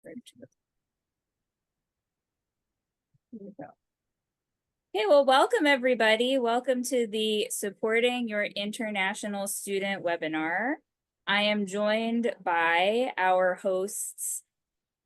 Here we go. Okay, well, welcome everybody. Welcome to the Supporting Your International Student webinar. I am joined by our hosts,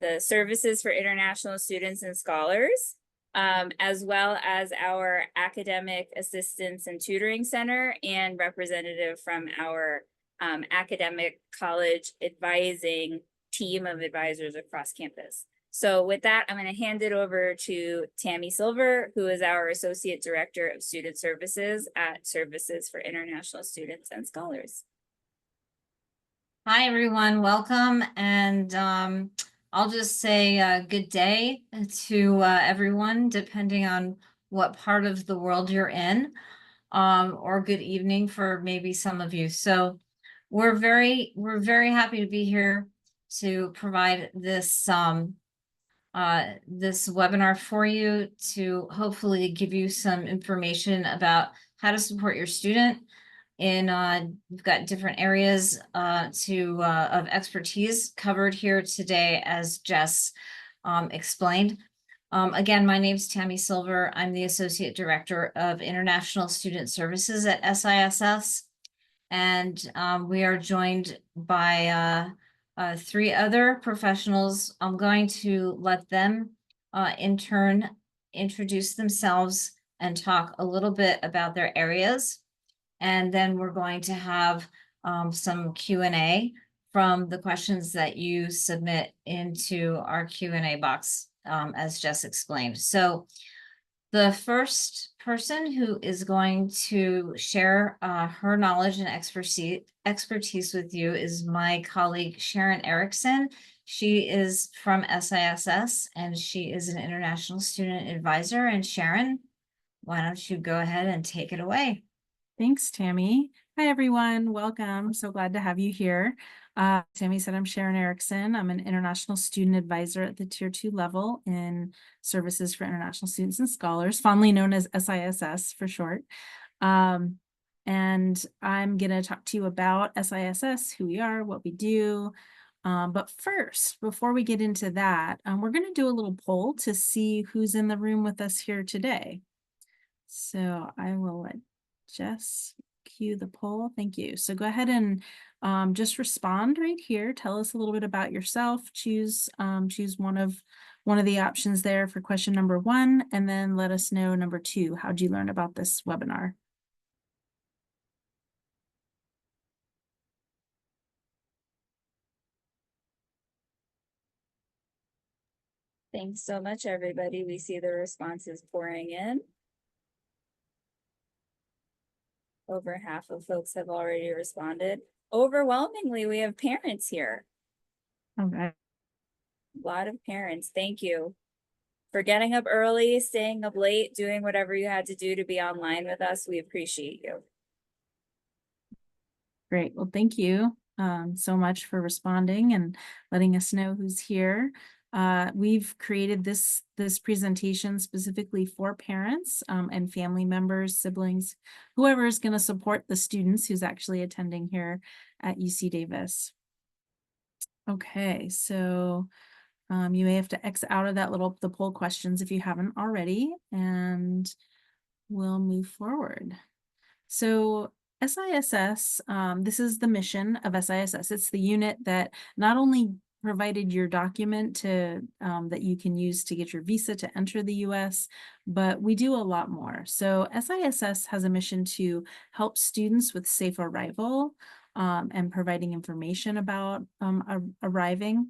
the Services for International Students and Scholars, as well as our Academic Assistance and Tutoring Center and representative from our Academic College Advising team of advisors across campus. So with that, I'm going to hand it over to Tammy Silver, who is our Associate Director of Student Services at Services for International Students and Scholars. Hi, everyone. Welcome. And I'll just say good day to everyone, depending on what part of the world you're in, or good evening for maybe some of you. So we're very happy to be here to provide this this webinar for you to hopefully give you some information about how to support your student. We've got different areas of expertise covered here today, as Jess explained. Again, my name's Tammy Silver. I'm the Associate Director of International Student Services at SISS. And we are joined by three other professionals. I'm going to let them in turn introduce themselves and talk a little bit about their areas. And then we're going to have some Q&A from the questions that you submit into our Q&A box, as Jess explained. So the first person who is going to share her knowledge and expertise with you is my colleague, Sharon Erickson. She is from SISS, and she is an international student advisor. And Sharon, why don't you go ahead and take it away? Thanks, Tammy. Hi, everyone. Welcome. So glad to have you here. Tammy said I'm Sharon Erickson. I'm an international student advisor at the Tier 2 level in Services for International Students and Scholars, fondly known as SISS for short. And I'm going to talk to you about SISS, who we are, what we do. But first, before we get into that, we're going to do a little poll to see who's in the room with us here today. So I will let Jess cue the poll. Thank you. So go ahead and just respond right here. Tell us a little bit about yourself. Choose one of the options there for question number 1, and then let us know number 2. How'd you learn about this webinar? Thanks so much, everybody. We see the responses pouring in. Over half of folks have already responded. Overwhelmingly, we have parents here. All right. A lot of parents. Thank you for getting up early, staying up late, doing whatever you had to do to be online with us. We appreciate you. Great. Well, thank you so much for responding and letting us know who's here. We've created this presentation specifically for parents and family members, siblings, whoever is going to support the students who's actually attending here at UC Davis. Okay, so you may have to X out of the poll questions if you haven't already, and we'll move forward. So SISS, this is the mission of SISS. It's the unit that not only provided your document to that you can use to get your visa to enter the US, but we do a lot more. So SISS has a mission to help students with safe arrival and providing information about arriving,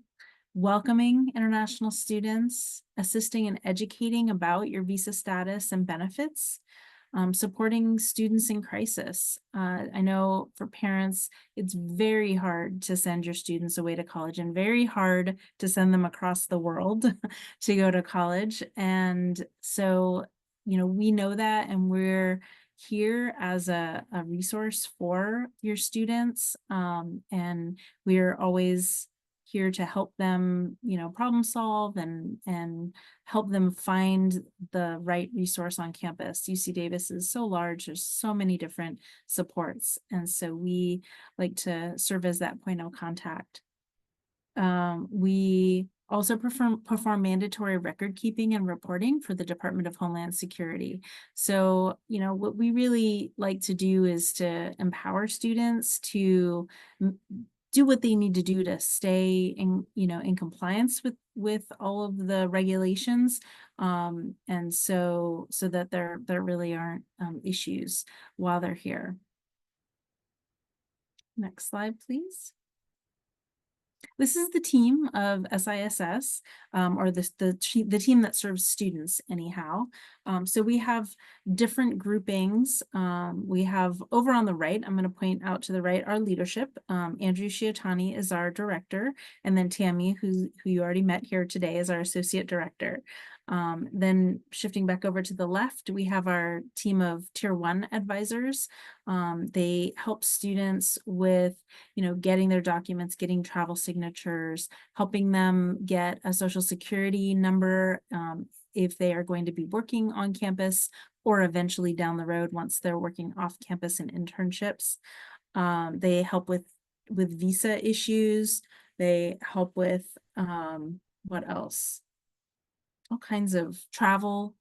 welcoming international students, assisting and educating about your visa status and benefits, supporting students in crisis. I know for parents, it's very hard to send your students away to college and very hard to send them across the world to go to college. And so, we know that, and we're here as a resource for your students. And we're always here to help them, problem solve and help them find the right resource on campus. UC Davis is so large, there's so many different supports. And so we like to serve as that point of contact. We also perform mandatory record keeping and reporting for the Department of Homeland Security. So, what we really like to do is to empower students to do what they need to do to stay in compliance with all of the regulations, and so that there really aren't issues while they're here. Next slide, please. This is the team of SISS, or the team that serves students anyhow. So we have different groupings. We have over on the right, I'm going to point out to the right, our leadership. Andrew Shiotani is our director, and then Tammy, who you already met here today, is our associate director. Then shifting back over to the left, we have our team of Tier 1 advisors. They help students with, getting their documents, getting travel signatures, helping them get a social security number if they are going to be working on campus, or eventually down the road once they're working off campus in internships. They help with visa issues. They help with what else? All kinds of traveling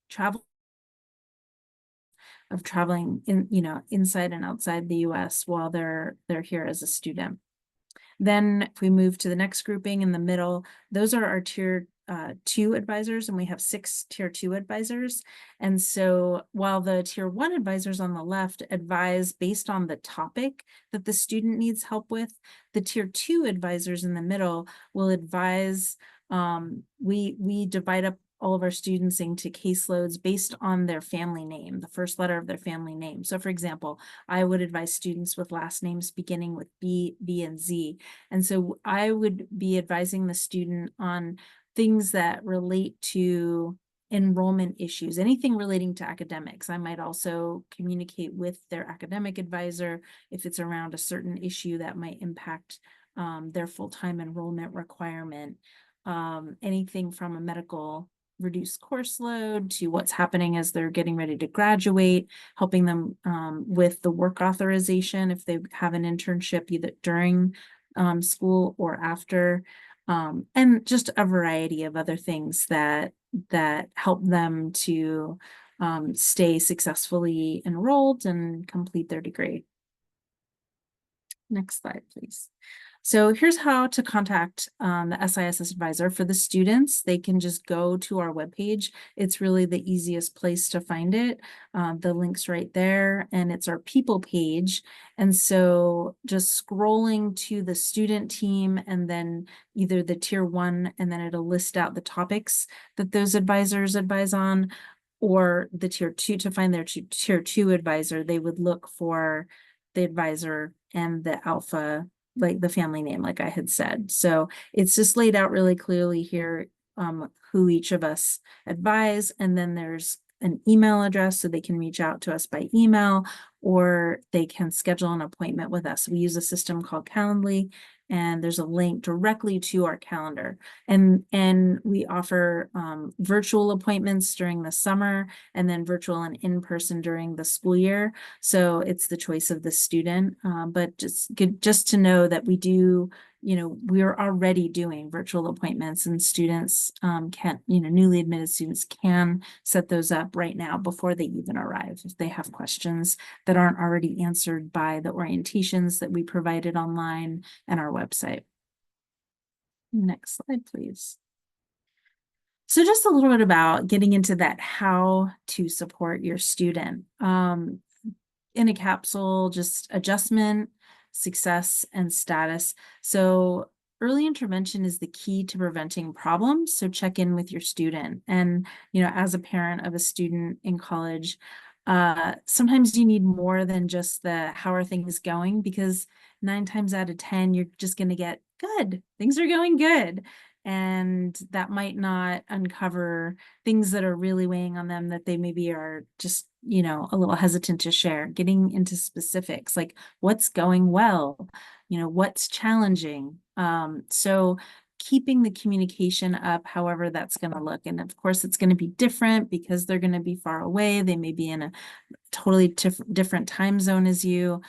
inside and outside the US while they're here as a student. Then if we move to the next grouping in the middle, those are our Tier 2 advisors, and we have 6 Tier 2 advisors. And so while the Tier 1 advisors on the left advise based on the topic that the student needs help with, the Tier 2 advisors in the middle will advise. We divide up all of our students into caseloads based on their family name, the first letter of their family name. So for example, I would advise students with last names beginning with B, and Z. And so I would be advising the student on things that relate to enrollment issues, anything relating to academics. I might also communicate with their academic advisor if it's around a certain issue that might impact their full-time enrollment requirement. Anything from a medical reduced course load to what's happening as they're getting ready to graduate, helping them with the work authorization if they have an internship either during school or after, and just a variety of other things that help them to stay successfully enrolled and complete their degree. Next slide, please. So here's how to contact the SISS advisor. For the students, they can just go to our webpage. It's really the easiest place to find it. The link's right there, and it's our people page. And so just scrolling to the student team and then either the Tier 1, and then it'll list out the topics that those advisors advise on, or the Tier 2. To find their Tier 2 advisor, they would look for the advisor and the alpha, like the family name, like I had said. So it's just laid out really clearly here who each of us advise, and then there's an email address so they can reach out to us by email, or they can schedule an appointment with us. We use a system called Calendly, and there's a link directly to our calendar. And we offer virtual appointments during the summer, and then virtual and in-person during the school year. So it's the choice of the student, but just good just to know that we do, we're already doing virtual appointments, and students can, newly admitted students can set those up right now before they even arrive if they have questions that aren't already answered by the orientations that we provided online and our website. Next slide, please. So just a little bit about getting into that, how to support your student. In a capsule, just adjustment, success, and status. So early intervention is the key to preventing problems. So check in with your student. And, as a parent of a student in college, sometimes you need more than just the how are things going, because 9 times out of 10, you're just going to get good. Things are going good. And that might not uncover things that are really weighing on them that they maybe are just, a little hesitant to share. Getting into specifics, like what's going well, what's challenging. So keeping the communication up, however that's going to look. And of course, it's going to be different because they're going to be far away. They may be in a totally different time zone as you.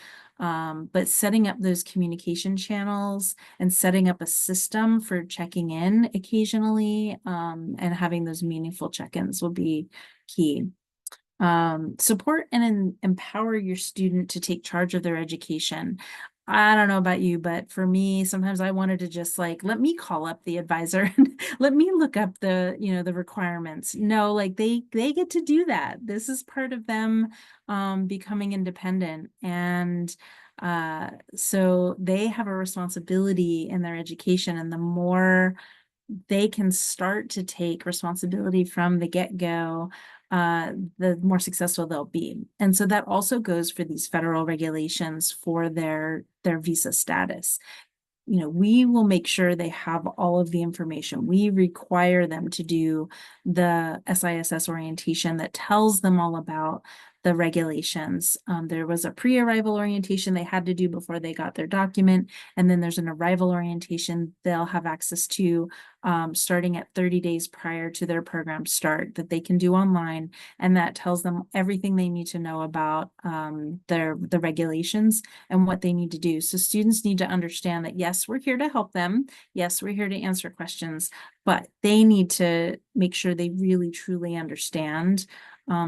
But setting up those communication channels and setting up a system for checking in occasionally, and having those meaningful check-ins will be key. Support and empower your student to take charge of their education. I don't know about you, but for me, sometimes I wanted to just like, let me call up the advisor and let me look up the, the requirements. No, like they get to do that. This is part of them becoming independent. And so they have a responsibility in their education. And the more they can start to take responsibility from the get-go, the more successful they'll be. And so that also goes for these federal regulations for their visa status. We will make sure they have all of the information. We require them to do the SISS orientation that tells them all about the regulations. There was a pre-arrival orientation they had to do before they got their document. And then there's an arrival orientation they'll have access to starting at 30 days prior to their program start that they can do online. And that tells them everything they need to know about the regulations and what they need to do. So students need to understand that, yes, we're here to help them. Yes, we're here to answer questions, but they need to make sure they really truly understand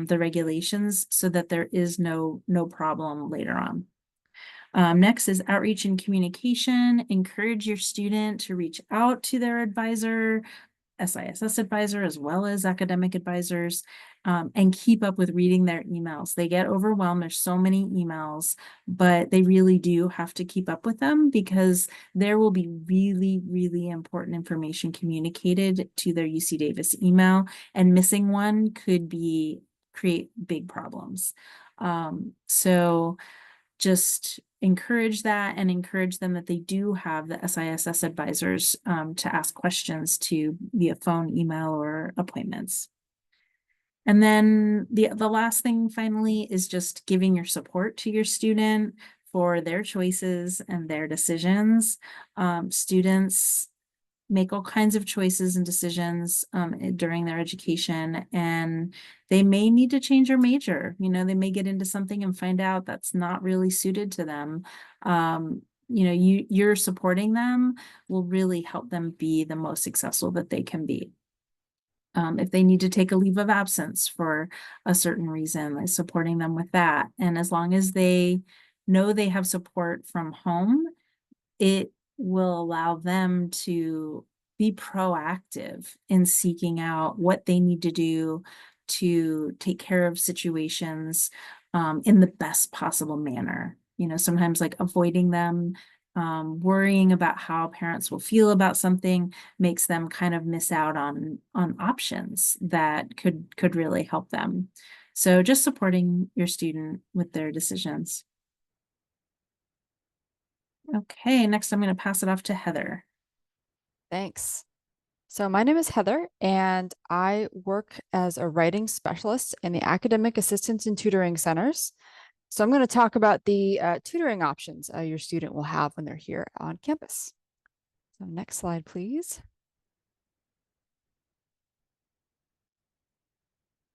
the regulations so that there is no problem later on. Next is outreach and communication. Encourage your student to reach out to their advisor, SISS advisor, as well as academic advisors, and keep up with reading their emails. They get overwhelmed. There's so many emails, but they really do have to keep up with them because there will be really, really important information communicated to their UC Davis email, and missing one could create big problems. So just encourage that and encourage them that they do have the SISS advisors to ask questions to via phone, email, or appointments. And then the last thing finally is just giving your support to your student for their choices and their decisions. Students make all kinds of choices and decisions during their education, and they may need to change their major. They may get into something and find out that's not really suited to them. You're supporting them will really help them be the most successful that they can be. If they need to take a leave of absence for a certain reason, like supporting them with that. And as long as they know they have support from home, it will allow them to be proactive in seeking out what they need to do to take care of situations in the best possible manner. Sometimes like avoiding them, worrying about how parents will feel about something makes them kind of miss out on options that could really help them. So just supporting your student with their decisions. Okay, next I'm going to pass it off to Heather. Thanks. So my name is Heather, and I work as a writing specialist in the Academic Assistance and Tutoring Centers. So I'm going to talk about the tutoring options your student will have when they're here on campus. So next slide, please.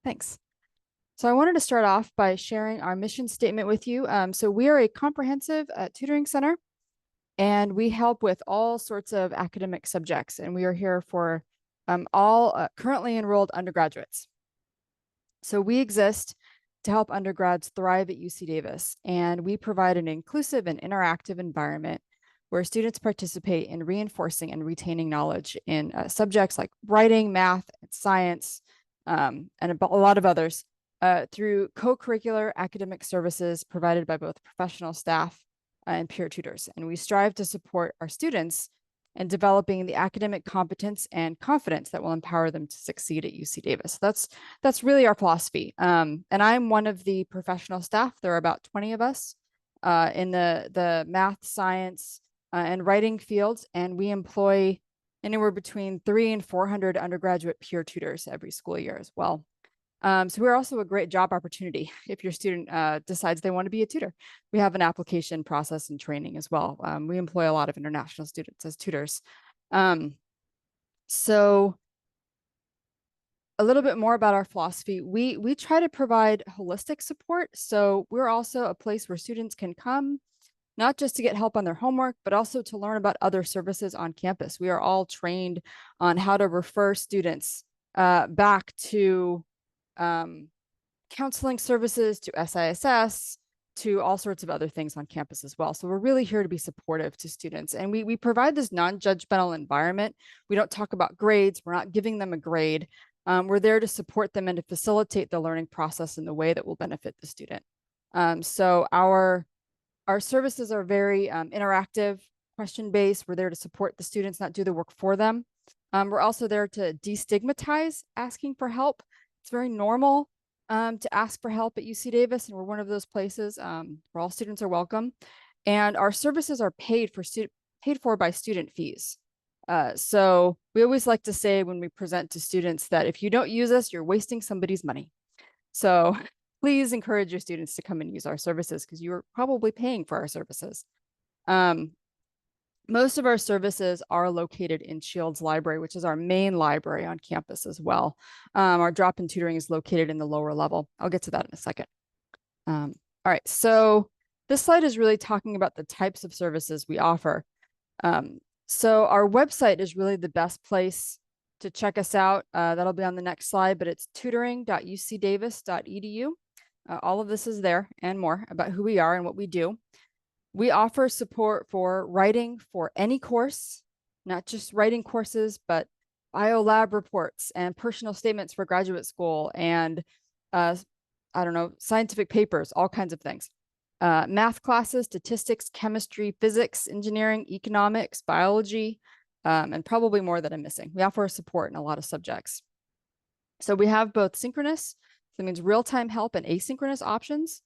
Thanks. So I wanted to start off by sharing our mission statement with you. So we are a comprehensive tutoring center, and we help with all sorts of academic subjects, and we are here for all currently enrolled undergraduates. So we exist to help undergrads thrive at UC Davis, and we provide an inclusive and interactive environment where students participate in reinforcing and retaining knowledge in subjects like writing, math, and science, and a lot of others through co-curricular academic services provided by both professional staff and peer tutors. And we strive to support our students in developing the academic competence and confidence that will empower them to succeed at UC Davis. That's really our philosophy. And I'm one of the professional staff. There are about 20 of us in the math, science, and writing fields, and we employ anywhere between 300 and 400 undergraduate peer tutors every school year as well. So we're also a great job opportunity if your student decides they want to be a tutor. We have an application process and training as well. We employ a lot of international students as tutors. So a little bit more about our philosophy. We try to provide holistic support. So we're also a place where students can come not just to get help on their homework, but also to learn about other services on campus. We are all trained on how to refer students back to counseling services, to SISS, to all sorts of other things on campus as well. So we're really here to be supportive to students. And we provide this non-judgmental environment. We don't talk about grades. We're not giving them a grade. We're there to support them and to facilitate the learning process in the way that will benefit the student. So our services are very interactive, question-based. We're there to support the students, not do the work for them. We're also there to destigmatize asking for help. It's very normal to ask for help at UC Davis, and we're one of those places where all students are welcome. And our services are paid for by student fees. So we always like to say when we present to students that if you don't use us, you're wasting somebody's money. So please encourage your students to come and use our services because you're probably paying for our services. Most of our services are located in Shields Library, which is our main library on campus as well. Our drop-in tutoring is located in the lower level. I'll get to that in a second. All right, so this slide is really talking about the types of services we offer. So our website is really the best place to check us out. That'll be on the next slide, but it's tutoring.ucdavis.edu. All of this is there and more about who we are and what we do. We offer support for writing for any course, not just writing courses, but biolab reports and personal statements for graduate school and, I don't know, scientific papers, all kinds of things. Math classes, statistics, chemistry, physics, engineering, economics, biology, and probably more that I'm missing. We offer support in a lot of subjects. So we have both synchronous, that means real-time help, and asynchronous options.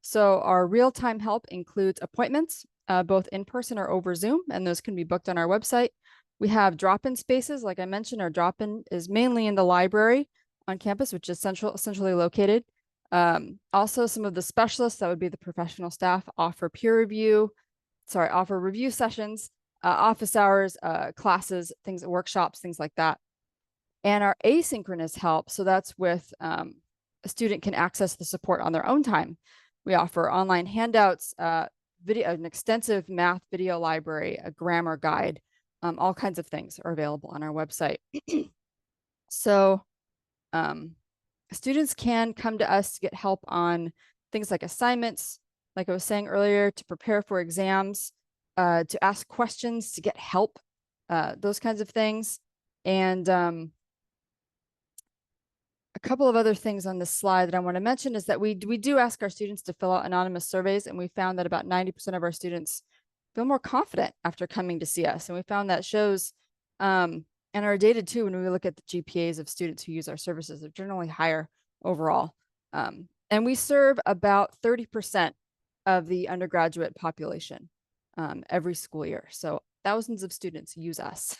So our real-time help includes appointments, both in person or over Zoom, and those can be booked on our website. We have drop-in spaces. Like I mentioned, our drop-in is mainly in the library on campus, which is centrally located. Also, some of the specialists, that would be the professional staff, offer review sessions, office hours, classes, workshops, things like that. And our asynchronous help, so that's with a student can access the support on their own time. We offer online handouts, an extensive math video library, a grammar guide, all kinds of things are available on our website. So students can come to us to get help on things like assignments, like I was saying earlier, to prepare for exams, to ask questions, to get help, those kinds of things. And a couple of other things on this slide that I want to mention is that we do ask our students to fill out anonymous surveys, and we found that about 90% of our students feel more confident after coming to see us. And we found that shows in our data too, when we look at the GPAs of students who use our services, they're generally higher overall. And we serve about 30% of the undergraduate population every school year. So thousands of students use us.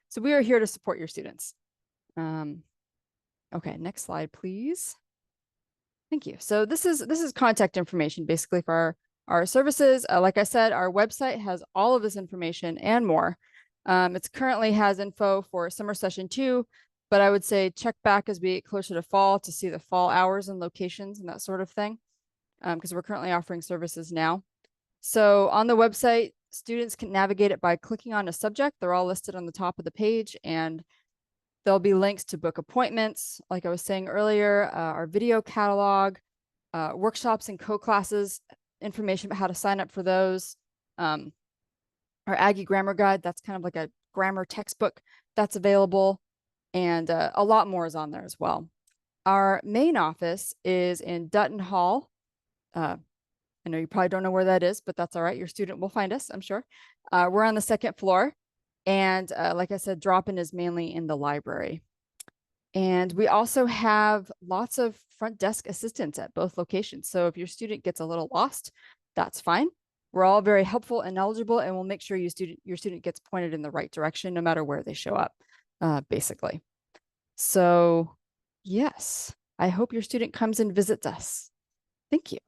So we are here to support your students. Okay, next slide, please. Thank you. So this is contact information basically for our services. Like I said, our website has all of this information and more. It currently has info for summer session 2, but I would say check back as we get closer to fall to see the fall hours and locations and that sort of thing, because we're currently offering services now. So on the website, students can navigate it by clicking on a subject. They're all listed on the top of the page, and there'll be links to book appointments, like I was saying earlier, our video catalog, workshops and co-classes, information about how to sign up for those. Our Aggie grammar guide, that's kind of like a grammar textbook that's available. And a lot more is on there as well. Our main office is in Dutton Hall. I know you probably don't know where that is, but that's all right. Your student will find us, I'm sure. We're on the 2nd floor. And like I said, drop-in is mainly in the library. And we also have lots of front desk assistants at both locations. So if your student gets a little lost, that's fine. We're all very helpful and knowledgeable, and we'll make sure your student gets pointed in the right direction no matter where they show up, basically. So yes, I hope your student comes and visits us. Thank you.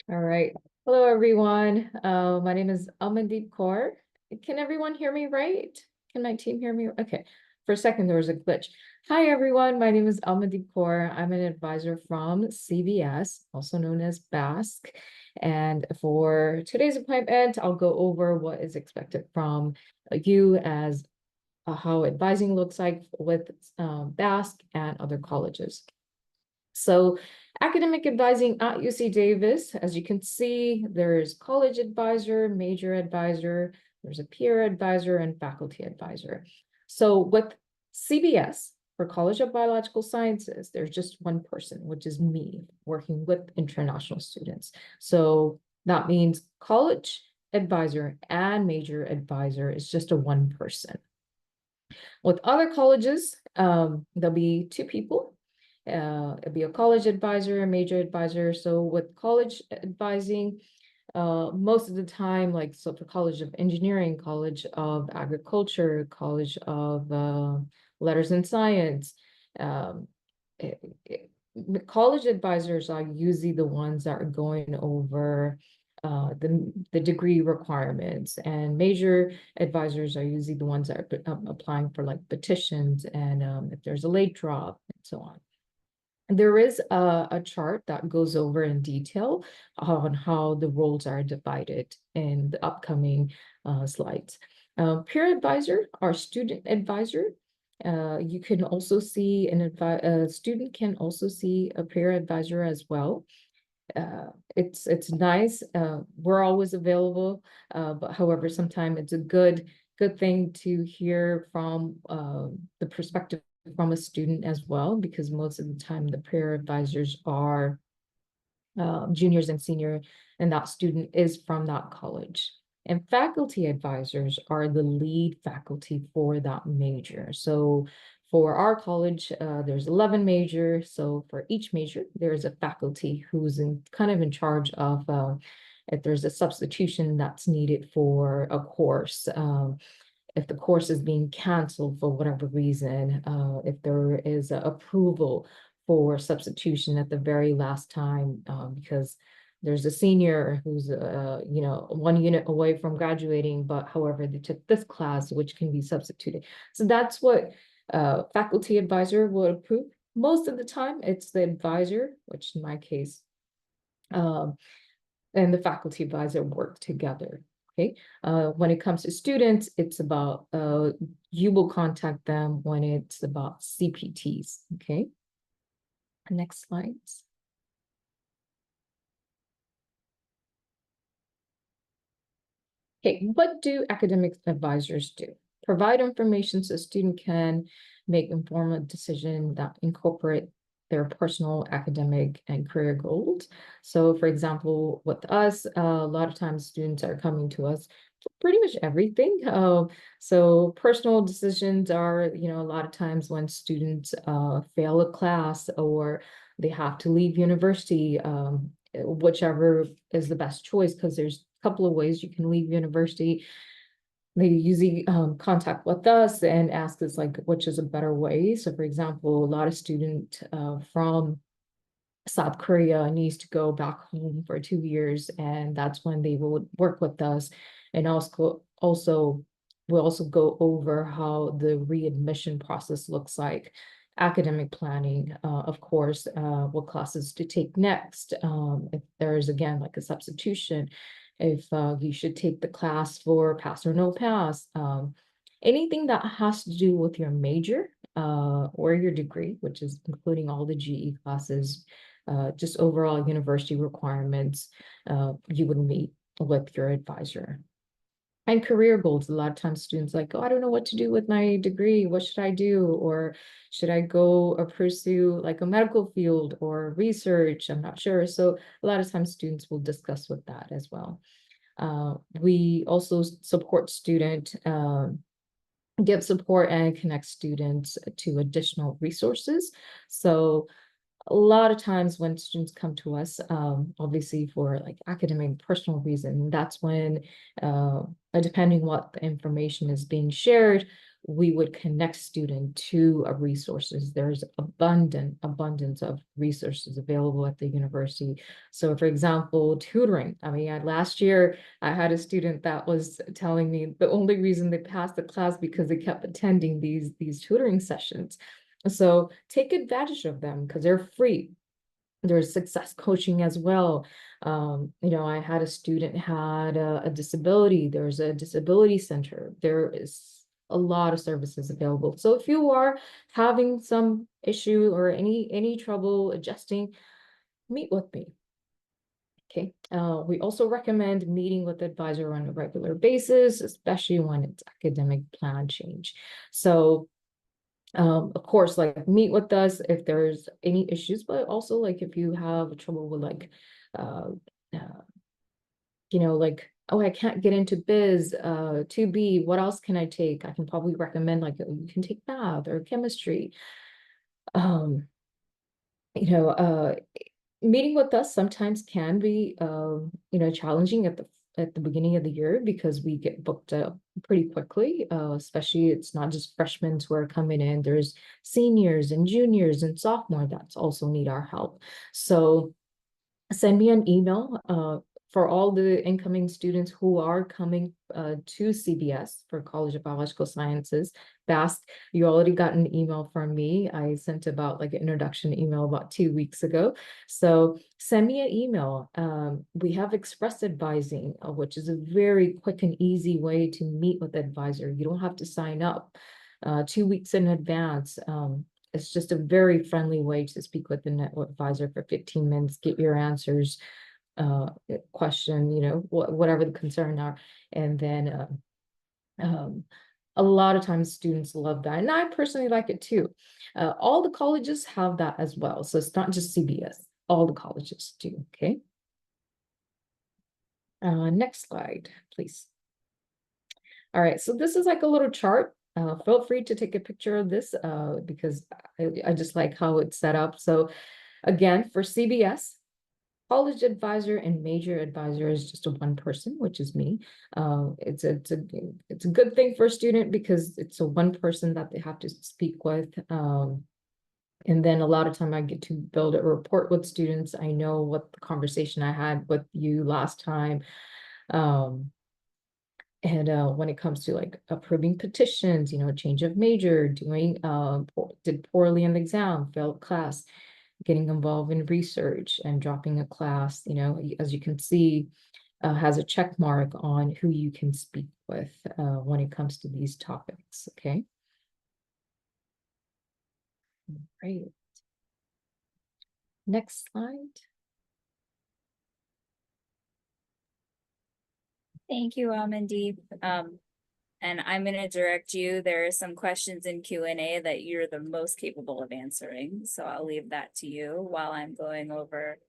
All right. Hello, everyone. My name is Amandeep Kaur. Can everyone hear me right? Can my team hear me? Okay. for a second, there was a glitch. Hi, everyone. My name is Almadi Kaur. I'm an advisor from CBS, also known as BASC. And for today's appointment, I'll go over what is expected from you as how advising looks like with BASC and other colleges. So academic advising at UC Davis, as you can see, there's college advisor, major advisor, there's a peer advisor, and faculty advisor. So with CBS, for College of Biological Sciences, there's just one person, which is me, working with international students. So that means college advisor and major advisor is just a one person. With other colleges, there'll be two people. It'll be a college advisor, a major advisor. So with college advising, most of the time, like so for College of Engineering, College of Agriculture, College of Letters and Science, um, it, college advisors are usually the ones that are going over the degree requirements, and major advisors are usually the ones that are applying for like petitions and if there's a late drop and so on. There is a chart that goes over in detail on how the roles are divided in the upcoming slides. Peer advisor or student advisor. You can also see a student can also see a peer advisor as well. It's nice. We're always available, but however, sometimes it's a good thing to hear from the perspective from a student as well, because most of the time the peer advisors are juniors and senior, and that student is from that college. And faculty advisors are the lead faculty for that major. So for our college, there's 11 majors. So for each major, there's a faculty who's kind of in charge of if there's a substitution that's needed for a course. If the course is being canceled for whatever reason, if there is approval for substitution at the very last time, because there's a senior who's you know, 1 unit away from graduating, but however they took this class which can be substituted. So that's what faculty advisor will approve. Most of the time it's the advisor, which in my case, and the faculty advisor work together. Okay, when it comes to students, it's about you will contact them when it's about CPTs. Okay, next slides. Okay, what do academic advisors do? Provide information so a student can make informed decisions that incorporate their personal academic and career goals. So for example, with us, a lot of times students are coming to us for pretty much everything. So personal decisions are, you know, a lot of times when students fail a class or they have to leave university, whichever is the best choice, because there's a couple of ways you can leave university. They usually contact with us and ask us like, which is a better way. So for example, a lot of students from South Korea needs to go back home for 2 years, and that's when they will work with us. And we'll also go over how the readmission process looks like, academic planning, of course, what classes to take next, if there's again like a substitution, if you should take the class for pass or no pass, anything that has to do with your major or your degree, which is including all the GE classes, just overall university requirements, you would meet with your advisor. And career goals, a lot of times students like, oh, I don't know what to do with my degree. What should I do? Or should I go or pursue like a medical field or research? I'm not sure. So a lot of times students will discuss with that as well. We also support give support and connect students to additional resources. So a lot of times when students come to us, obviously for like academic personal reason, that's when, depending what the information is being shared, we would connect student to resources. There's abundance of resources available at the university. So for example, tutoring. I mean, last year I had a student that was telling me the only reason they passed the class because they kept attending these tutoring sessions. So take advantage of them because they're free. There's success coaching as well. I had a student had a disability. There's a disability center. There is a lot of services available. So if you are having some issue or any trouble adjusting, meet with me. Okay. We also recommend meeting with the advisor on a regular basis, especially when it's academic plan change. So of course, like meet with us if there's any issues, but also like if you have trouble with like uh, uh like, oh, I can't get into biz 2B, what else can I take? I can probably recommend like you can take math or chemistry. um you know uh Meeting with us sometimes can be challenging at the beginning of the year because we get booked up pretty quickly, especially it's not just freshmen who are coming in. There's seniors and juniors and sophomore that's also need our help. So send me an email for all the incoming students who are coming to CBS for College of Biological Sciences. BASC, you already got an email from me. I sent about like an introduction email about 2 weeks ago. So send me an email. We have express advising, which is a very quick and easy way to meet with the advisor. You don't have to sign up 2 weeks in advance. It's just a very friendly way to speak with the network advisor for 15 minutes, get your answers, question, whatever the concern are. And then a lot of times students love that. And I personally like it too. All the colleges have that as well. So it's not just CBS, all the colleges do, okay? Next slide, please. All right, so this is like a little chart. Feel free to take a picture of this because I just like how it's set up. So again, for CBS, college advisor and major advisor is just a one person, which is me. It's a good thing for a student because it's a one person that they have to speak with. And then a lot of time I get to build a report with students. I know what the conversation I had with you last time. And when it comes to like approving petitions, change of major, did poorly in the exam, failed class, getting involved in research and dropping a class, as you can see, has a check mark on who you can speak with when it comes to these topics, okay? Great. Next slide. Thank you, Amandeep. And I'm going to direct you. There are some questions in Q&A that you're the most capable of answering. So I'll leave that to you while I'm going over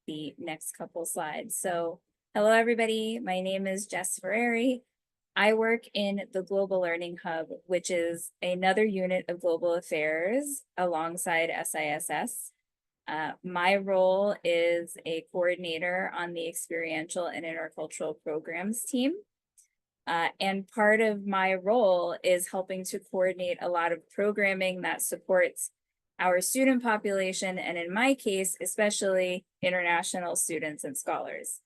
the next couple slides. So hello, everybody. My name is Jess Ferrari. I work in the Global Learning Hub, which is another unit of global affairs alongside SISS. My role is a coordinator on the experiential and intercultural programs team. And part of my role is helping to coordinate a lot of programming that supports our student population, and in my case, especially international students and scholars.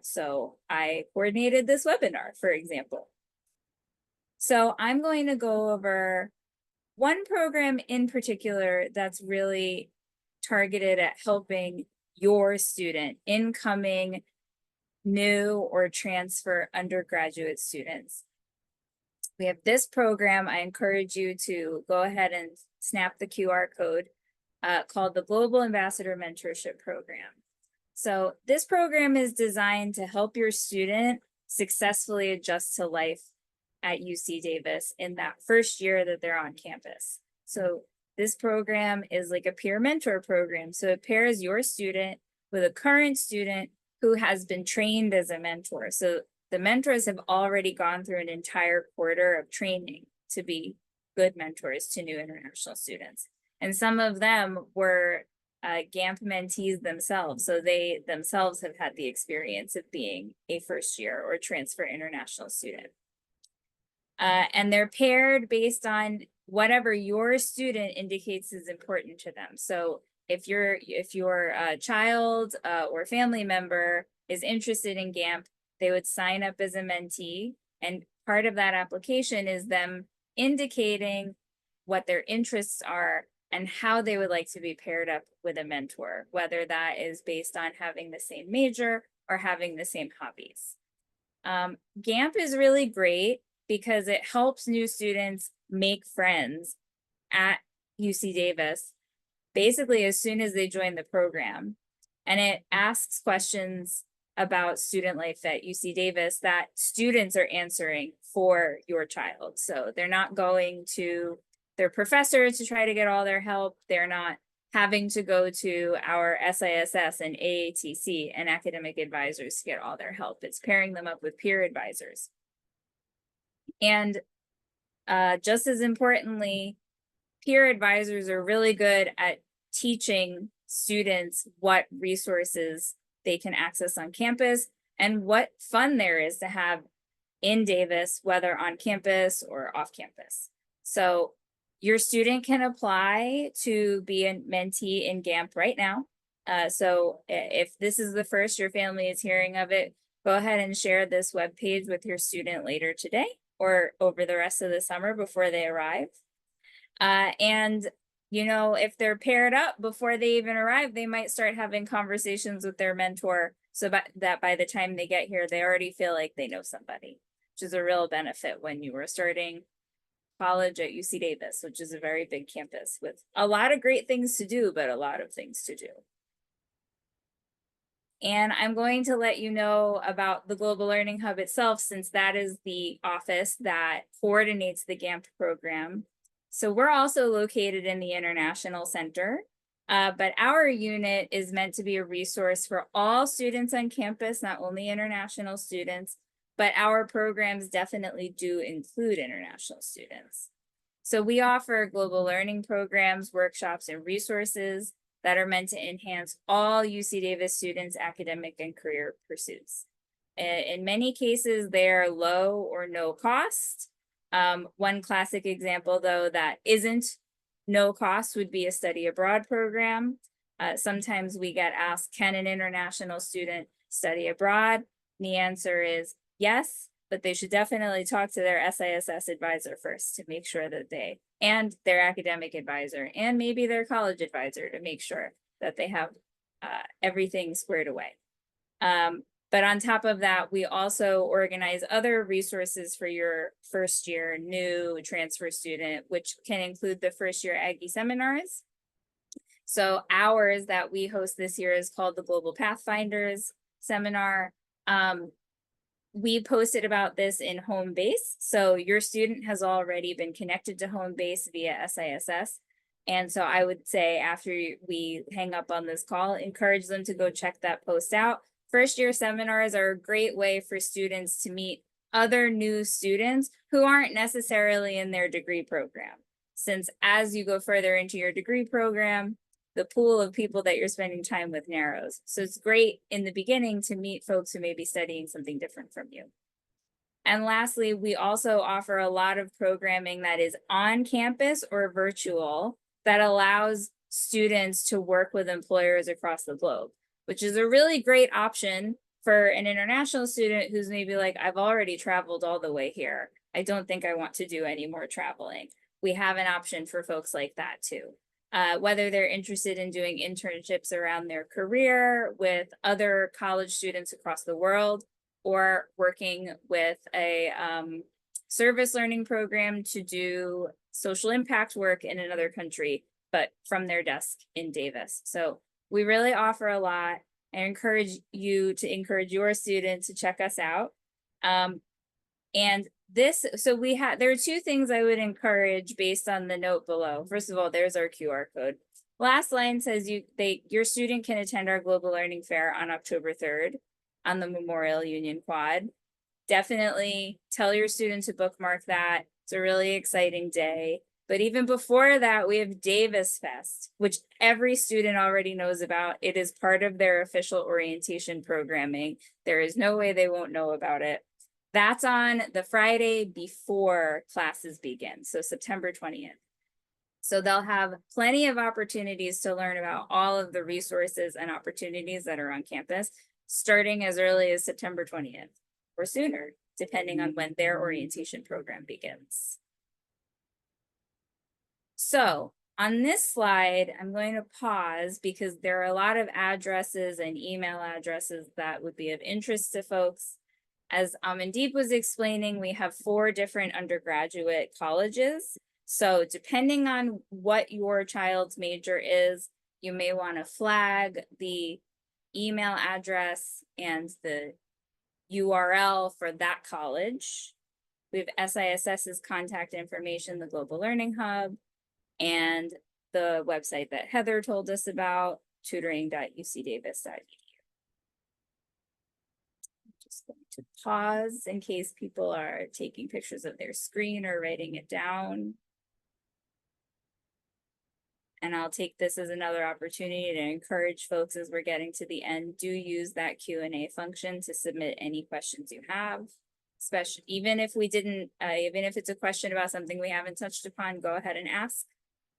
So I coordinated this webinar, for example. So I'm going to go over one program in particular that's really targeted at helping your student, incoming, new, or transfer undergraduate students. We have this program. I encourage you to go ahead and snap the QR code called the Global Ambassador Mentorship Program. So this program is designed to help your student successfully adjust to life at UC Davis in that first year that they're on campus. So this program is like a peer mentor program. So it pairs your student with a current student who has been trained as a mentor. So the mentors have already gone through an entire quarter of training to be good mentors to new international students. And some of them were GAMP mentees themselves. So they themselves have had the experience of being a first year or transfer international student. And they're paired based on whatever your student indicates is important to them. So if your child or family member is interested in GAMP, they would sign up as a mentee, and part of that application is them indicating what their interests are and how they would like to be paired up with a mentor, whether that is based on having the same major or having the same hobbies. GAMP is really great because it helps new students make friends at UC Davis basically as soon as they join the program. And it asks questions about student life at UC Davis that students are answering for your child. So they're not going to their professor to try to get all their help. They're not having to go to our SISS and AATC and academic advisors to get all their help. It's pairing them up with peer advisors. And just as importantly, peer advisors are really good at teaching students what resources they can access on campus and what fun there is to have in Davis, whether on campus or off campus. So your student can apply to be a mentee in GAMP right now. So if this is the first your family is hearing of it, go ahead and share this webpage with your student later today or over the rest of the summer before they arrive. And you know, if they're paired up before they even arrive, they might start having conversations with their mentor so that by the time they get here, they already feel like they know somebody, which is a real benefit when you were starting college at UC Davis, which is a very big campus with a lot of great things to do, but a lot of things to do. And I'm going to let you know about the Global Learning Hub itself, since that is the office that coordinates the GAMP program. So we're also located in the International Center, but our unit is meant to be a resource for all students on campus, not only international students, but our programs definitely do include international students. So we offer global learning programs, workshops, and resources that are meant to enhance all UC Davis students' academic and career pursuits. In many cases, they are low or no cost. One classic example, though, that isn't no cost would be a study abroad program. Sometimes we get asked, can an international student study abroad? And the answer is yes, but they should definitely talk to their SISS advisor first to make sure that and their academic advisor, and maybe their college advisor to make sure that they have everything squared away. But on top of that, we also organize other resources for your first year new transfer student, which can include the first year Aggie seminars. So ours that we host this year is called the Global Pathfinders Seminar. We posted about this in Home Base. So your student has already been connected to Home Base via SISS. And so I would say after we hang up on this call, encourage them to go check that post out. First year seminars are a great way for students to meet other new students who aren't necessarily in their degree program. Since as you go further into your degree program, the pool of people that you're spending time with narrows. So it's great in the beginning to meet folks who may be studying something different from you. And lastly, we also offer a lot of programming that is on campus or virtual that allows students to work with employers across the globe, which is a really great option for an international student who's maybe like, I've already traveled all the way here. I don't think I want to do any more traveling. We have an option for folks like that too. Whether they're interested in doing internships around their career with other college students across the world, or working with a service learning program to do social impact work in another country, but from their desk in Davis. So we really offer a lot. I encourage you to encourage your students to check us out. And there are two things I would encourage based on the note below. First of all, there's our QR code. Last line says your student can attend our Global Learning Fair on October 3rd on the Memorial Union Quad. Definitely tell your student to bookmark that. It's a really exciting day. But even before that, we have Davis Fest, which every student already knows about. It is part of their official orientation programming. There is no way they won't know about it. That's on the Friday before classes begin, so September 20th. So they'll have plenty of opportunities to learn about all of the resources and opportunities that are on campus, starting as early as September 20th or sooner, depending on when their orientation program begins. So on this slide, I'm going to pause because there are a lot of addresses and email addresses that would be of interest to folks. As Amandeep was explaining, we have 4 different undergraduate colleges. So depending on what your child's major is, you may want to flag the email address and the URL for that college. We have SISS's contact information, the Global Learning Hub, and the website that Heather told us about, tutoring.ucdavis.edu. Just going to pause in case people are taking pictures of their screen or writing it down. And I'll take this as another opportunity to encourage folks as we're getting to the end, do use that Q&A function to submit any questions you have. Especially, even if we didn't, even if it's a question about something we haven't touched upon, go ahead and ask.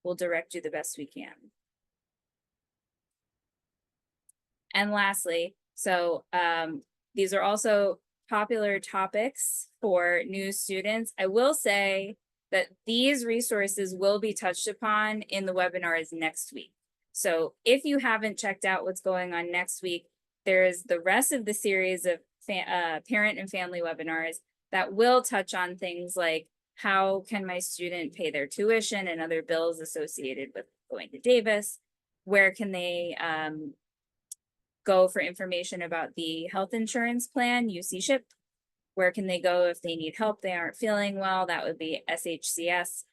We'll direct you the best we can. And lastly, so these are also popular topics for new students. I will say that these resources will be touched upon in the webinars next week. So if you haven't checked out what's going on next week, there's the rest of the series of parent and family webinars that will touch on things like how can my student pay their tuition and other bills associated with going to Davis? Where can they go for information about the health insurance plan, UC SHIP? Where can they go if they need help, they aren't feeling well? That would be SHCS.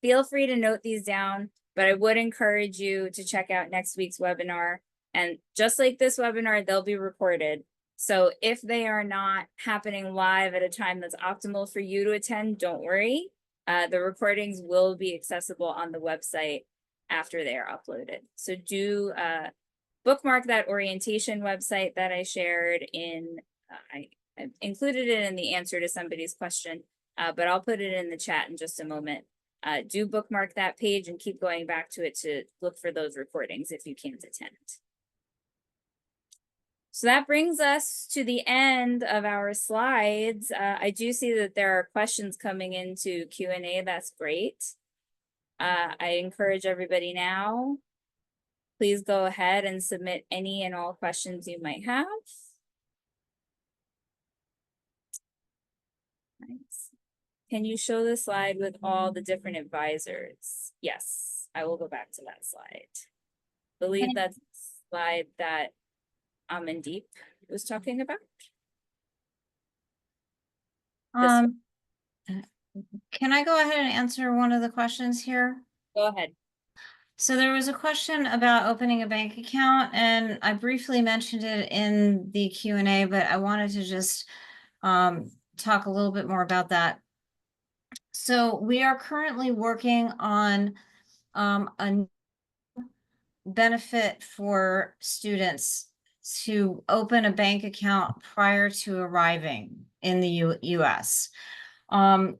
Feel free to note these down, but I would encourage you to check out next week's webinar. And just like this webinar, they'll be recorded. So if they are not happening live at a time that's optimal for you to attend, don't worry. The recordings will be accessible on the website after they are uploaded. So do bookmark that orientation website that I shared in, I included it in the answer to somebody's question, but I'll put it in the chat in just a moment. Do bookmark that page and keep going back to it to look for those recordings if you can't attend. So that brings us to the end of our slides. I do see that there are questions coming into Q&A. That's great. I encourage everybody now, please go ahead and submit any and all questions you might have. Nice. Can you show the slide with all the different advisors? Yes, I will go back to that slide. I believe that's the slide that Amandeep was talking about. Can I go ahead and answer one of the questions here? Go ahead. So there was a question about opening a bank account, and I briefly mentioned it in the Q&A, but I wanted to just talk a little bit more about that. So we are currently working on a benefit for students to open a bank account prior to arriving in the US.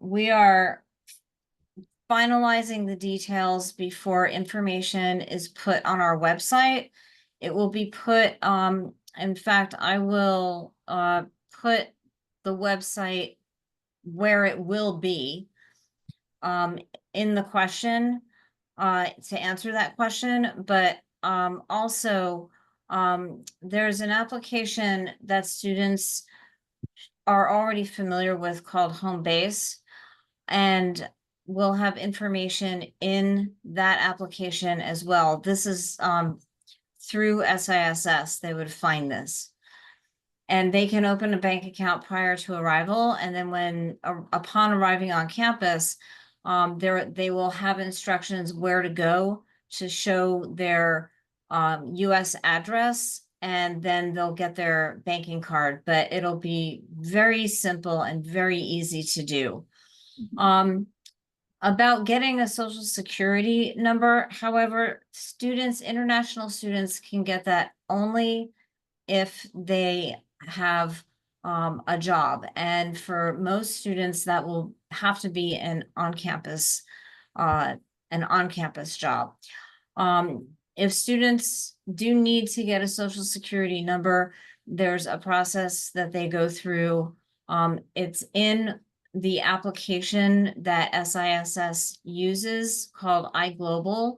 We are finalizing the details before information is put on our website. It will be put, in fact, I will put the website where it will be in the question to answer that question, but also there's an application that students are already familiar with called Home Base, and we'll have information in that application as well. This is through SISS, they would find this. And they can open a bank account prior to arrival, and then when upon arriving on campus, they will have instructions where to go to show their US address, and then they'll get their banking card, but it'll be very simple and very easy to do. About getting a social security number, however, international students can get that only if they have a job. And for most students, that will have to be an on-campus job. If students do need to get a social security number, there's a process that they go through. It's in the application that SISS uses called iGlobal.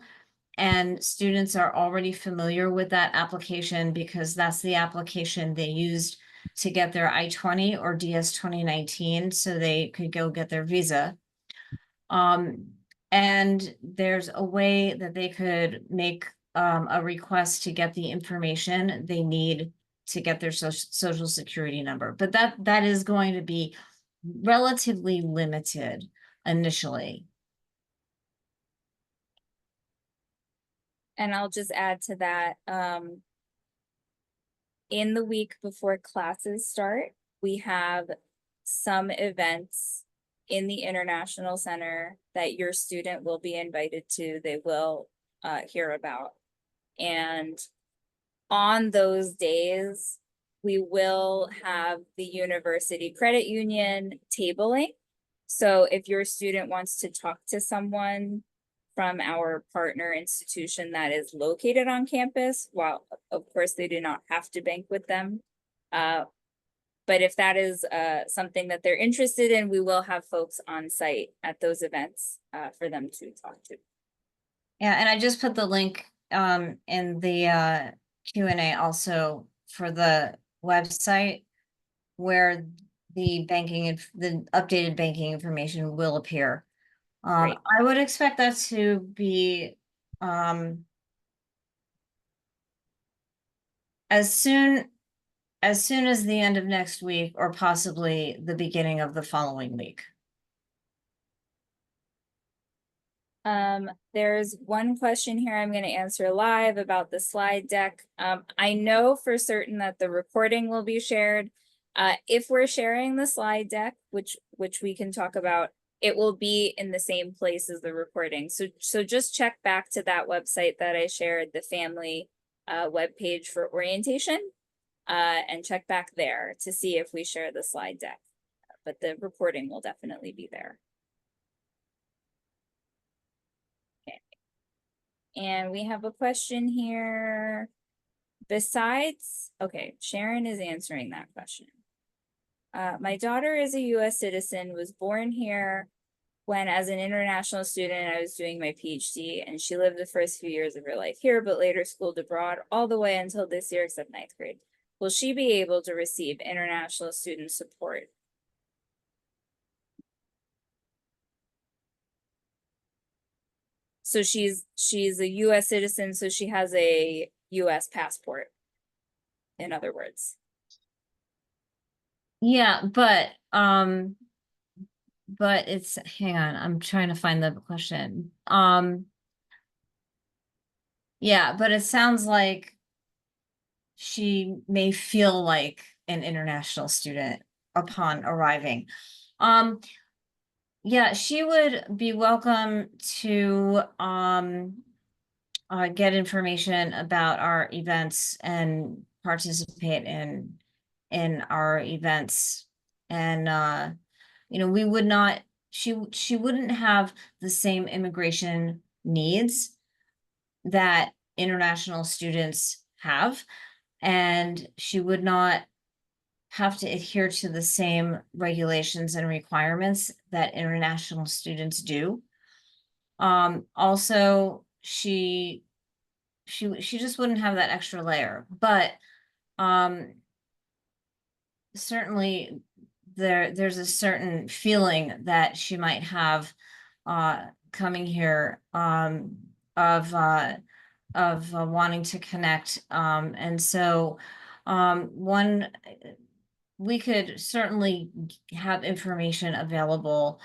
And students are already familiar with that application because that's the application they used to get their I-20 or DS 2019 so they could go get their visa. And there's a way that they could make a request to get the information they need to get their social security number. But that is going to be relatively limited initially. And I'll just add to that, in the week before classes start, we have some events in the International Center that your student will be invited to, they will hear about. And on those days, we will have the University Credit Union tabling. So if your student wants to talk to someone from our partner institution that is located on campus, while of course they do not have to bank with them. But if that is something that they're interested in, we will have folks on site at those events for them to talk to. Yeah, and I just put the link in the Q&A also for the website where the updated banking information will appear. Great. I would expect that to be as soon as the end of next week or possibly the beginning of the following week. There's one question here I'm going to answer live about the slide deck. I know for certain that the recording will be shared. If we're sharing the slide deck, which we can talk about, it will be in the same place as the recording. So just check back to that website that I shared, the family webpage for orientation, and check back there to see if we share the slide deck. But the recording will definitely be there. And we have a question here. Besides, okay, Sharon is answering that question. My daughter is a US citizen, was born here when as an international student, I was doing my PhD, and she lived the first few years of her life here, but later schooled abroad all the way until this year, except 9th grade. Will she be able to receive international student support? So she's a US citizen, so she has a US passport, in other words. Yeah, but it's, hang on, I'm trying to find the question. Yeah, but it sounds like she may feel like an international student upon arriving. Yeah, she would be welcome to get information about our events and participate in our events. And you know, we would not, she wouldn't have the same immigration needs that international students have, and she would not have to adhere to the same regulations and requirements that international students do. Also, she just wouldn't have that extra layer, but certainly there's a certain feeling that she might have coming here of wanting to connect, and so we could certainly have information available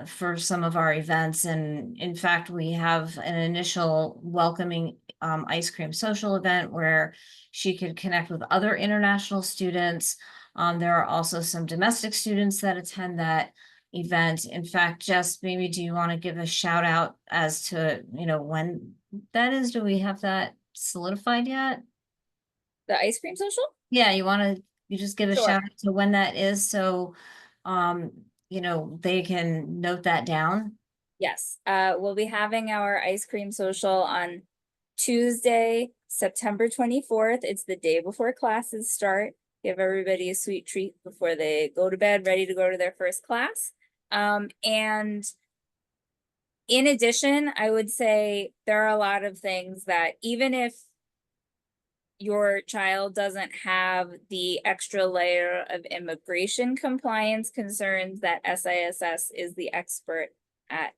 for some of our events. And in fact, we have an initial welcoming ice cream social event where she could connect with other international students. There are also some domestic students that attend that event. In fact, Jess, maybe do you want to give a shout out as to, you know, when that is? Do we have that solidified yet? The ice cream social? Yeah, you want to you just give a Sure. shout out to when that is, so, you know, they can note that down? Yes, we'll be having our ice cream social on Tuesday, September 24th. It's the day before classes start. Give everybody a sweet treat before they go to bed, ready to go to their first class. And in addition, I would say there are a lot of things that even if your child doesn't have the extra layer of immigration compliance concerns that SISS is the expert at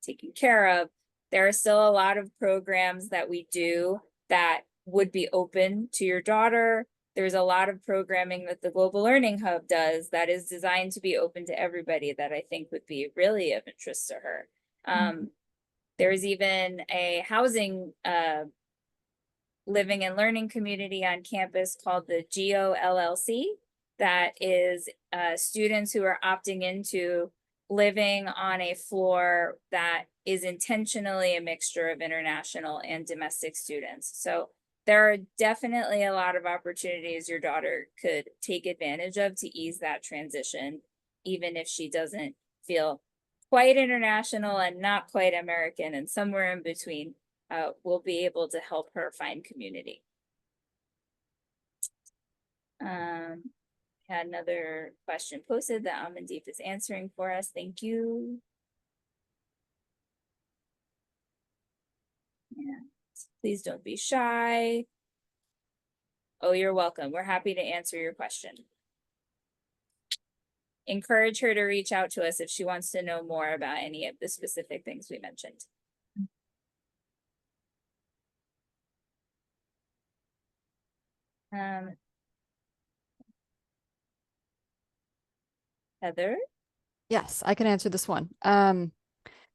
taken care of, there are still a lot of programs that we do that would be open to your daughter. There's a lot of programming that the Global Learning Hub does that is designed to be open to everybody that I think would be really of interest to her. There's even a housing living and learning community on campus called the GOLLC that is students who are opting into living on a floor that is intentionally a mixture of international and domestic students. So there are definitely a lot of opportunities your daughter could take advantage of to ease that transition, even if she doesn't feel quite international and not quite American and somewhere in between. We'll be able to help her find community. Had another question posted that Amandeep is answering for us. Thank you. Yeah. Please don't be shy. Oh, you're welcome. We're happy to answer your question. Encourage her to reach out to us if she wants to know more about any of the specific things we mentioned. Heather? Yes, I can answer this one.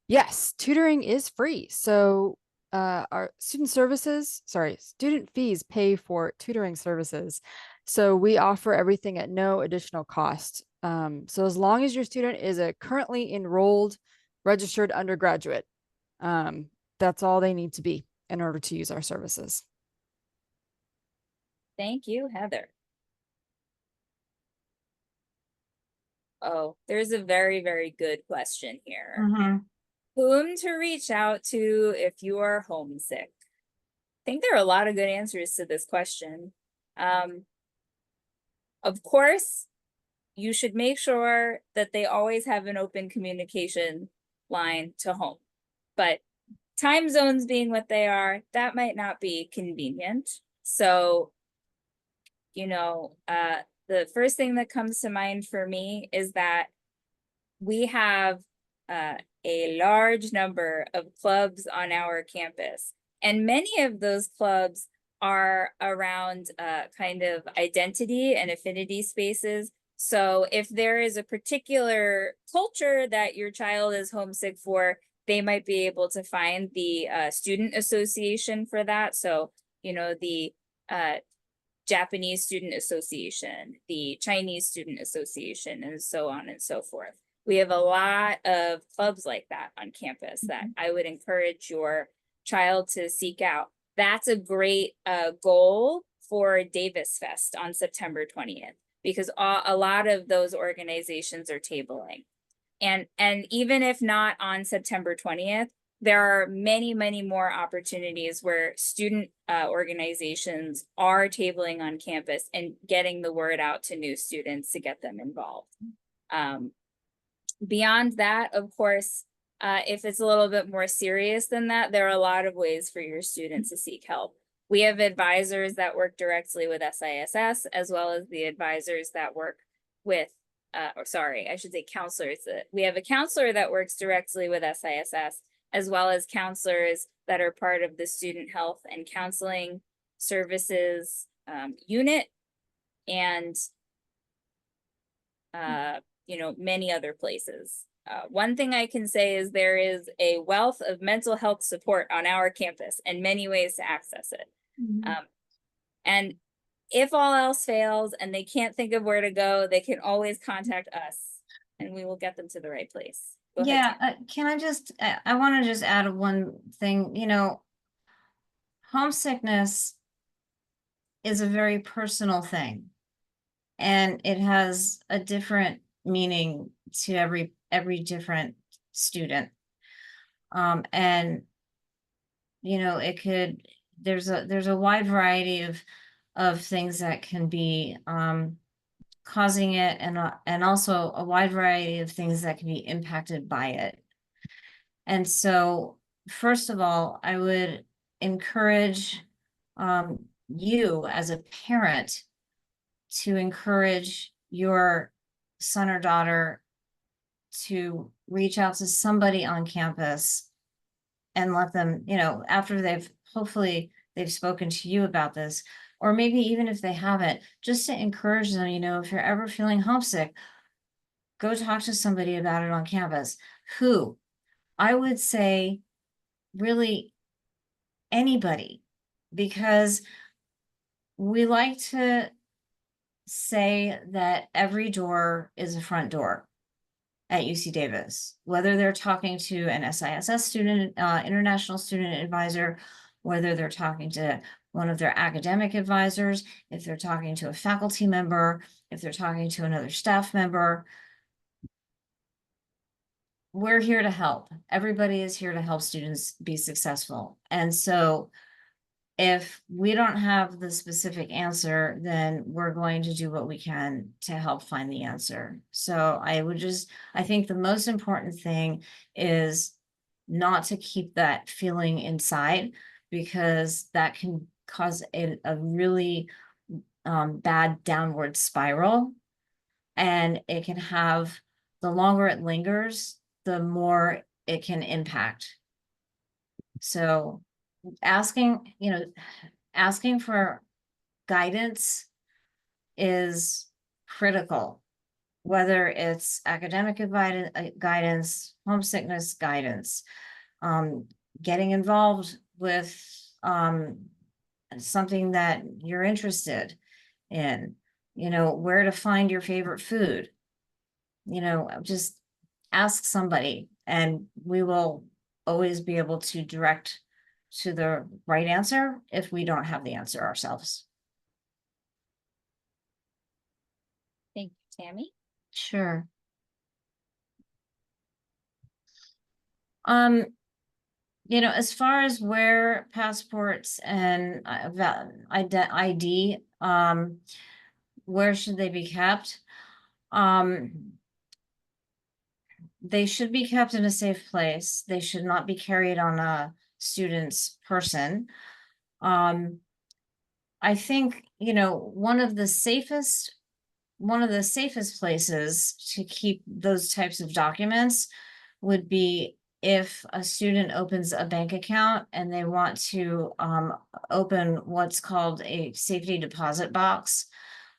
Yes, tutoring is free. So our student fees pay for tutoring services. So we offer everything at no additional cost. So as long as your student is a currently enrolled, registered undergraduate, that's all they need to be in order to use our services. Thank you, Heather. Oh, there's a very, very good question here. Whom to reach out to if you are homesick? I think there are a lot of good answers to this question. Of course, you should make sure that they always have an open communication line to home. But time zones being what they are, that might not be convenient. So, you know, the first thing that comes to mind for me is that we have a large number of clubs on our campus. And many of those clubs are around kind of identity and affinity spaces. So if there is a particular culture that your child is homesick for, they might be able to find the student association for that. So, you know, the Japanese Student Association, the Chinese Student Association, and so on and so forth. We have a lot of clubs like that on campus that I would encourage your child to seek out. That's a great goal for Davis Fest on September 20th, because a lot of those organizations are tabling. And even if not on September 20th, there are many, many more opportunities where student organizations are tabling on campus and getting the word out to new students to get them involved. Beyond that, of course, if it's a little bit more serious than that, there are a lot of ways for your students to seek help. We have advisors that work directly with SISS, as well as the advisors that work with, or sorry, I should say counselors. We have a counselor that works directly with SISS, as well as counselors that are part of the Student Health and Counseling Services unit, and you know, many other places. One thing I can say is there is a wealth of mental health support on our campus and many ways to access it. And if all else fails and they can't think of where to go, they can always contact us and we will get them to the right place. Go ahead, Yeah, can I just, I want to just add one thing, you know, homesickness is a very personal thing. and it has a different meaning to every different student. And it could, there's a wide variety of things that can be causing it, and also a wide variety of things that can be impacted by it. And so, first of all, I would encourage you as a parent to encourage your son or daughter to reach out to somebody on campus and let them, after hopefully they've spoken to you about this, or maybe even if they haven't, just to encourage them, if you're ever feeling homesick, go talk to somebody about it on campus. Who? I would say really anybody, because we like to say that every door is a front door at UC Davis, whether they're talking to an SISS student, international student advisor, whether they're talking to one of their academic advisors, if they're talking to a faculty member, if they're talking to another staff member. We're here to help. Everybody is here to help students be successful. And so if we don't have the specific answer, then we're going to do what we can to help find the answer. So I think the most important thing is not to keep that feeling inside, because that can cause a really bad downward spiral. And it can have, the longer it lingers, the more it can impact. So asking for guidance is critical, whether it's academic guidance, homesickness guidance, getting involved with something that you're interested in, where to find your favorite food, just ask somebody, and we will always be able to direct to the right answer if we don't have the answer ourselves. Thank you, Tammy. Sure. As far as where passports and ID, where should they be kept? They should be kept in a safe place. They should not be carried on a student's person. I think, one of the safest places to keep those types of documents would be if a student opens a bank account and they want to open what's called a safety deposit box.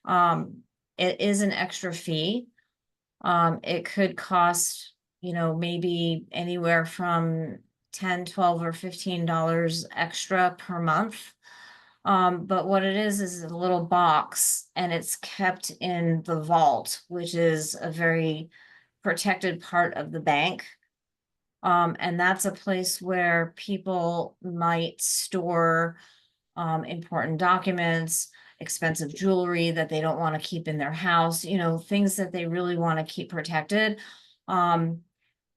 It is an extra fee. It could cost, maybe anywhere from $10, $12, or $15 extra per month. But what it is a little box, and it's kept in the vault, which is a very protected part of the bank. And that's a place where people might store important documents, expensive jewelry that they don't want to keep in their house, things that they really want to keep protected.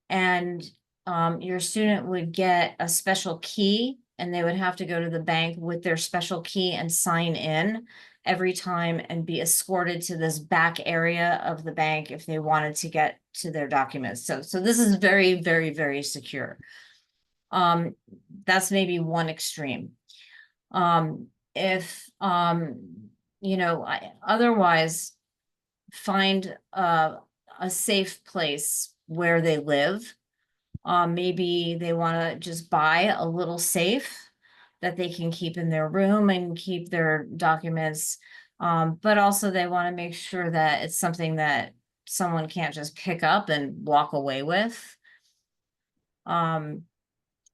And your student would get a special key, and they would have to go to the bank with their special key and sign in every time and be escorted to this back area of the bank if they wanted to get to their documents. So this is very, very, very secure. That's maybe one extreme. If otherwise find a safe place where they live. Maybe they want to just buy a little safe that they can keep in their room and keep their documents. But also they want to make sure that it's something that someone can't just pick up and walk away with.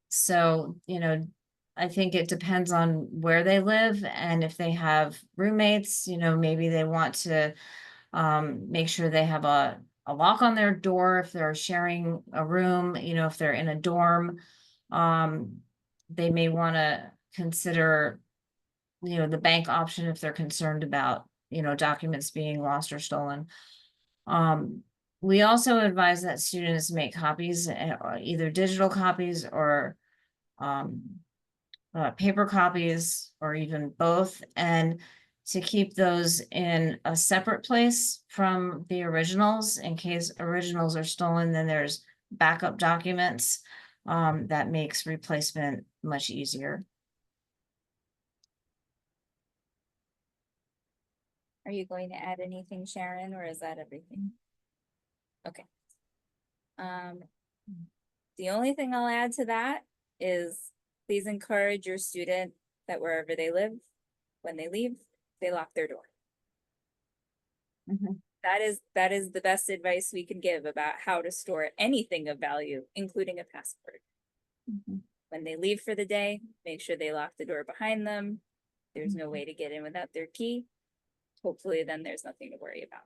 So, I think it depends on where they live, and if they have roommates, maybe they want to make sure they have a lock on their door if they're sharing a room, if they're in a dorm. They may want to consider, the bank option if they're concerned about documents being lost or stolen. We also advise that students make copies, either digital copies or paper copies, or even both, and to keep those in a separate place from the originals. In case originals are stolen, then there's backup documents. That makes replacement much easier. Are you going to add anything, Sharon, or is that everything? Okay. The only thing I'll add to that is please encourage your student that wherever they live, when they leave, they lock their door. That is the best advice we can give about how to store anything of value, including a passport. When they leave for the day, make sure they lock the door behind them. There's no way to get in without their key. Hopefully then there's nothing to worry about.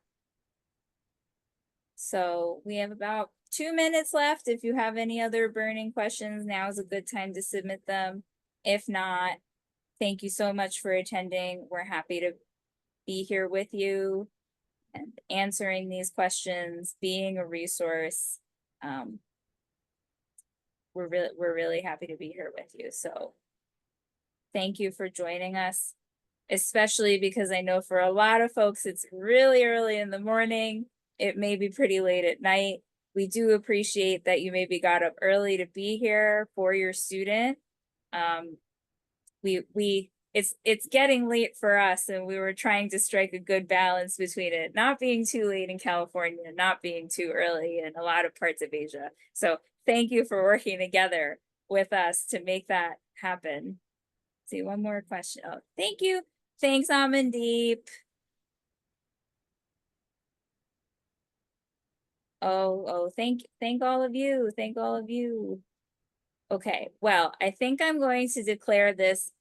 So we have about 2 minutes left. If you have any other burning questions, now is a good time to submit them. If not, thank you so much for attending. We're happy to be here with you and answering these questions, being a resource. We're really happy to be here with you. So thank you for joining us, especially because I know for a lot of folks, it's really early in the morning. It may be pretty late at night. We do appreciate that you maybe got up early to be here for your student. It's getting late for us, and we were trying to strike a good balance between it not being too late in California, not being too early in a lot of parts of Asia. So thank you for working together with us to make that happen. See, one more question. Oh, thank you. Thanks, Amandeep. Oh, thank all of you. Thank all of you. Okay, well, I think I'm going to declare this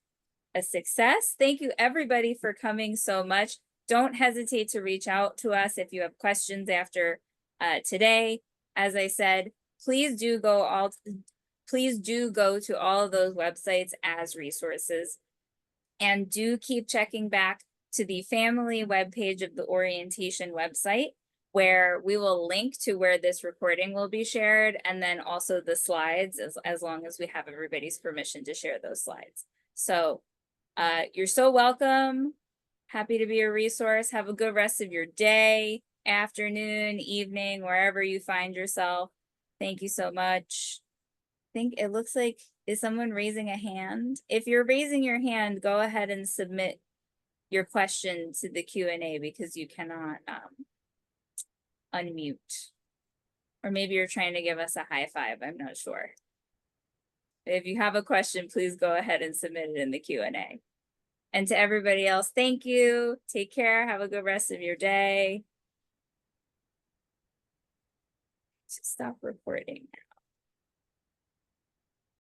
a success. Thank you everybody for coming so much. Don't hesitate to reach out to us if you have questions after today. As I said, please do go to all of those websites as resources, and do keep checking back to the family webpage of the orientation website, where we will link to where this recording will be shared, and then also the slides, as long as we have everybody's permission to share those slides. So you're so welcome. Happy to be a resource. Have a good rest of your day, afternoon, evening, wherever you find yourself. Thank you so much. I think it looks like, is someone raising a hand? If you're raising your hand, go ahead and submit your question to the Q&A, because you cannot unmute. Or maybe you're trying to give us a high five, I'm not sure. If you have a question, please go ahead and submit it in the Q&A. And to everybody else, thank you. Take care. Have a good rest of your day. Stop recording.